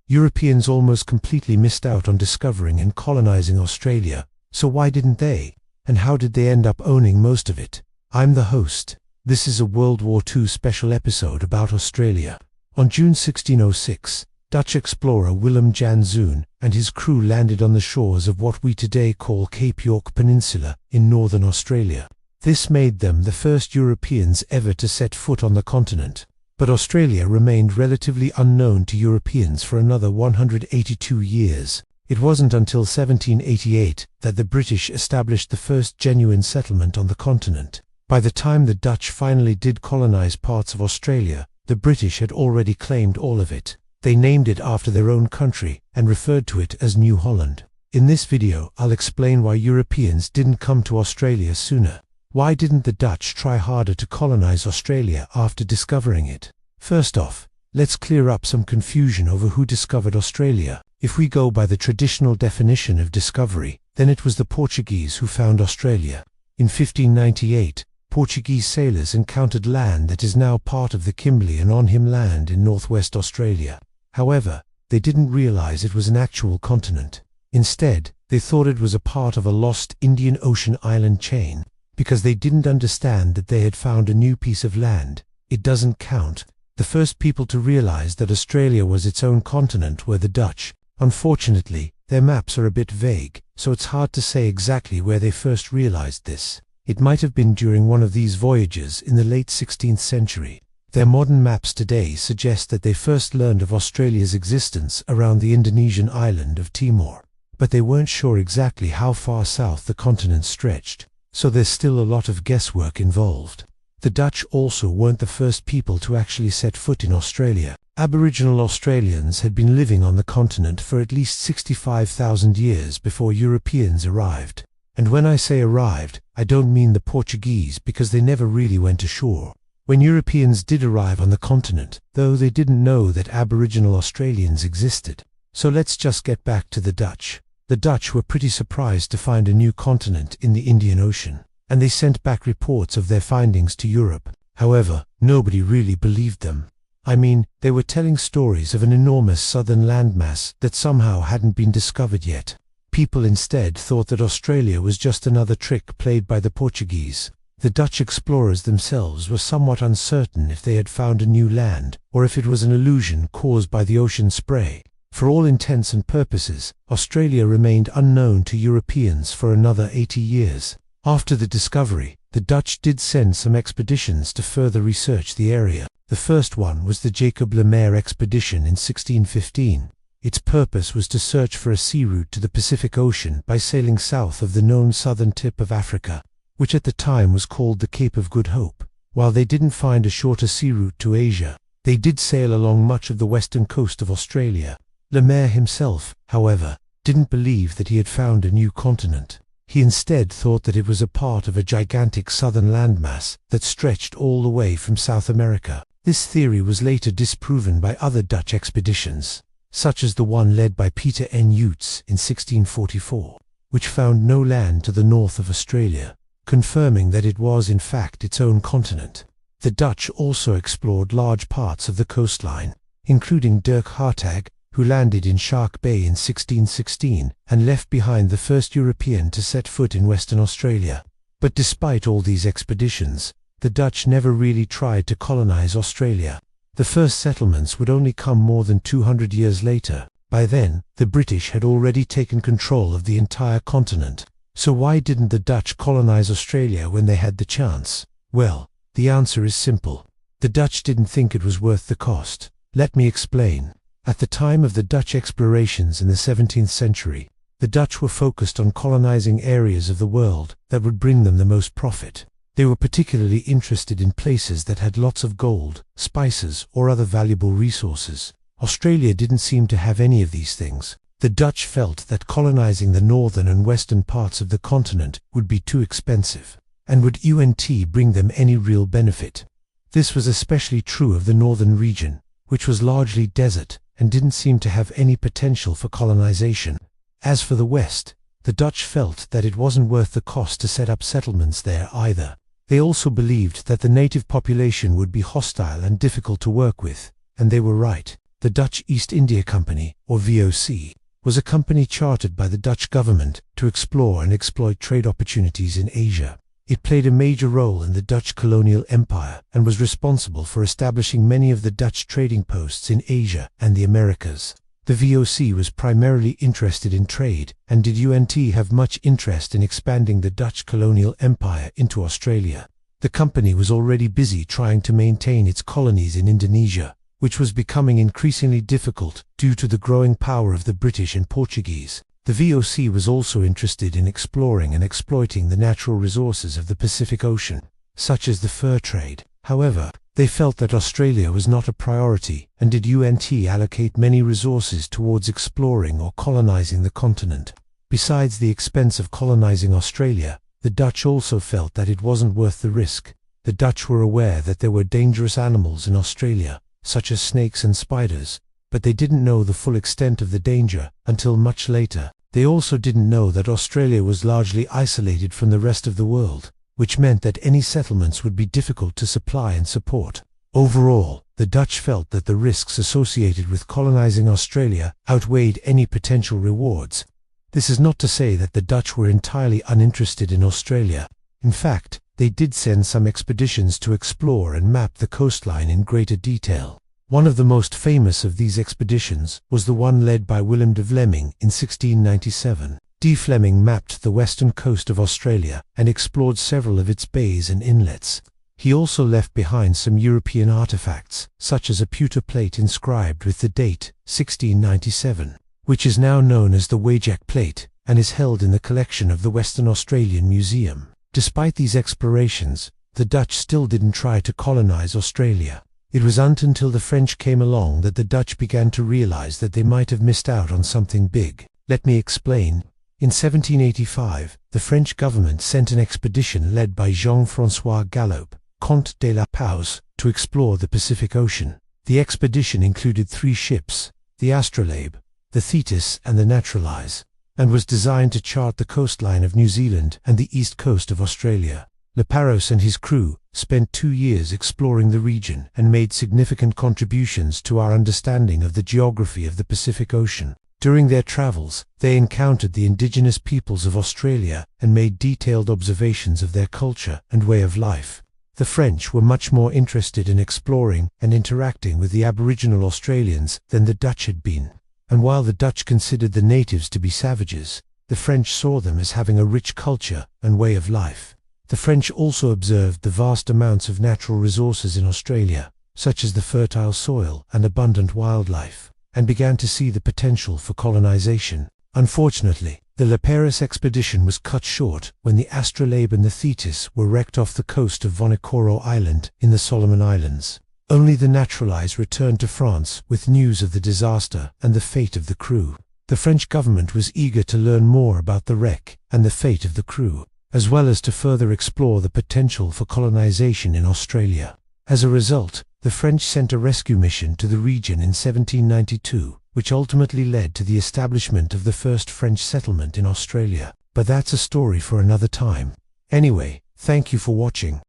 Europeans almost completely missed out on discovering and colonizing Australia, so why didn't they? And how did they end up owning most of it? I'm the host. This is a World War II special episode about Australia. On June 1606, Dutch explorer Willem Jan Zoon and his crew landed on the shores of what we today call Cape York Peninsula in northern Australia. This made them the first Europeans ever to set foot on the continent. But Australia remained relatively unknown to Europeans for another 182 years. It wasn't until 1788 that the British established the first genuine settlement on the continent. By the time the Dutch finally did colonize parts of Australia, the British had already claimed all of it. They named it after their own country and referred to it as New Holland. In this video, I'll explain why Europeans didn't come to Australia sooner. Why didn't the Dutch try harder to colonize Australia after discovering it? First off, let's clear up some confusion over who discovered Australia. If we go by the traditional definition of discovery, then it was the Portuguese who found Australia. In 1598, Portuguese sailors encountered land that is now part of the Kimberley and Onhim Land in northwest Australia. However, they didn't realize it was an actual continent. Instead, they thought it was a part of a lost Indian Ocean island chain. Because they didn't understand that they had found a new piece of land. It doesn't count. The first people to realize that Australia was its own continent were the Dutch. Unfortunately, their maps are a bit vague, so it's hard to say exactly where they first realized this. It might have been during one of these voyages in the late 16th century. Their modern maps today suggest that they first learned of Australia's existence around the Indonesian island of Timor. But they weren't sure exactly how far south the continent stretched. So there's still a lot of guesswork involved. The Dutch also weren't the first people to actually set foot in Australia. Aboriginal Australians had been living on the continent for at least 65,000 years before Europeans arrived. And when I say arrived, I don't mean the Portuguese because they never really went ashore. When Europeans did arrive on the continent, though, they didn't know that Aboriginal Australians existed. So let's just get back to the Dutch. The Dutch were pretty surprised to find a new continent in the Indian Ocean, and they sent back reports of their findings to Europe. However, nobody really believed them. I mean, they were telling stories of an enormous southern landmass that somehow hadn't been discovered yet. People instead thought that Australia was just another trick played by the Portuguese. The Dutch explorers themselves were somewhat uncertain if they had found a new land, or if it was an illusion caused by the ocean spray. For all intents and purposes, Australia remained unknown to Europeans for another 80 years. After the discovery, the Dutch did send some expeditions to further research the area. The first one was the Jacob Le Maire expedition in 1615. Its purpose was to search for a sea route to the Pacific Ocean by sailing south of the known southern tip of Africa, which at the time was called the Cape of Good Hope. While they didn't find a shorter sea route to Asia, they did sail along much of the western coast of Australia. Le Maire himself, however, didn't believe that he had found a new continent. He instead thought that it was a part of a gigantic southern landmass that stretched all the way from South America. This theory was later disproven by other Dutch expeditions, such as the one led by Peter N. Utes in 1644, which found no land to the north of Australia, confirming that it was in fact its own continent. The Dutch also explored large parts of the coastline, including Dirk Hartog, who landed in Shark Bay in 1616 and left behind the first European to set foot in Western Australia. But despite all these expeditions, the Dutch never really tried to colonize Australia. The first settlements would only come more than 200 years later. By then, the British had already taken control of the entire continent. So why didn't the Dutch colonize Australia when they had the chance? Well, the answer is simple. The Dutch didn't think it was worth the cost. Let me explain. At the time of the Dutch explorations in the 17th century, the Dutch were focused on colonizing areas of the world that would bring them the most profit. They were particularly interested in places that had lots of gold, spices, or other valuable resources. Australia didn't seem to have any of these things. The Dutch felt that colonizing the northern and western parts of the continent would be too expensive, and would bring them any real benefit. This was especially true of the northern region, which was largely desert and didn't seem to have any potential for colonization. As for the West, the Dutch felt that it wasn't worth the cost to set up settlements there either. They also believed that the native population would be hostile and difficult to work with, and they were right. The Dutch East India Company, or VOC, was a company chartered by the Dutch government to explore and exploit trade opportunities in Asia. It played a major role in the Dutch colonial empire and was responsible for establishing many of the Dutch trading posts in Asia and the Americas. The VOC was primarily interested in trade, and did UNT have much interest in expanding the Dutch colonial empire into Australia. The company was already busy trying to maintain its colonies in Indonesia, which was becoming increasingly difficult due to the growing power of the British and Portuguese. The VOC was also interested in exploring and exploiting the natural resources of the Pacific Ocean, such as the fur trade. However, they felt that Australia was not a priority, and did UNT allocate many resources towards exploring or colonizing the continent. Besides the expense of colonizing Australia, the Dutch also felt that it wasn't worth the risk. The Dutch were aware that there were dangerous animals in Australia, such as snakes and spiders, but they didn't know the full extent of the danger until much later. They also didn't know that Australia was largely isolated from the rest of the world, which meant that any settlements would be difficult to supply and support. Overall, the Dutch felt that the risks associated with colonizing Australia outweighed any potential rewards. This is not to say that the Dutch were entirely uninterested in Australia. In fact, they did send some expeditions to explore and map the coastline in greater detail. One of the most famous of these expeditions was the one led by Willem de Vlaming in 1697. De Vlaming mapped the western coast of Australia and explored several of its bays and inlets. He also left behind some European artifacts, such as a pewter plate inscribed with the date 1697, which is now known as the Wajak plate and is held in the collection of the Western Australian Museum. Despite these explorations, the Dutch still didn't try to colonize Australia. It was until the French came along that the Dutch began to realize that they might have missed out on something big. Let me explain. In 1785, the French government sent an expedition led by Jean-François Galop, Comte de la Pause, to explore the Pacific Ocean. The expedition included 3 ships, the Astrolabe, the Thetis and the Naturalise, and was designed to chart the coastline of New Zealand and the east coast of Australia. Leparos and his crew spent 2 years exploring the region and made significant contributions to our understanding of the geography of the Pacific Ocean. During their travels, they encountered the indigenous peoples of Australia and made detailed observations of their culture and way of life. The French were much more interested in exploring and interacting with the Aboriginal Australians than the Dutch had been. And while the Dutch considered the natives to be savages, the French saw them as having a rich culture and way of life. The French also observed the vast amounts of natural resources in Australia, such as the fertile soil and abundant wildlife, and began to see the potential for colonization. Unfortunately, the Leparos expedition was cut short when the Astrolabe and the Thetis were wrecked off the coast of Vanikoro Island in the Solomon Islands. Only the Naturalise returned to France with news of the disaster and the fate of the crew. The French government was eager to learn more about the wreck and the fate of the crew, as well as to further explore the potential for colonization in Australia. As a result, the French sent a rescue mission to the region in 1792, which ultimately led to the establishment of the first French settlement in Australia. But that's a story for another time. Anyway, thank you for watching.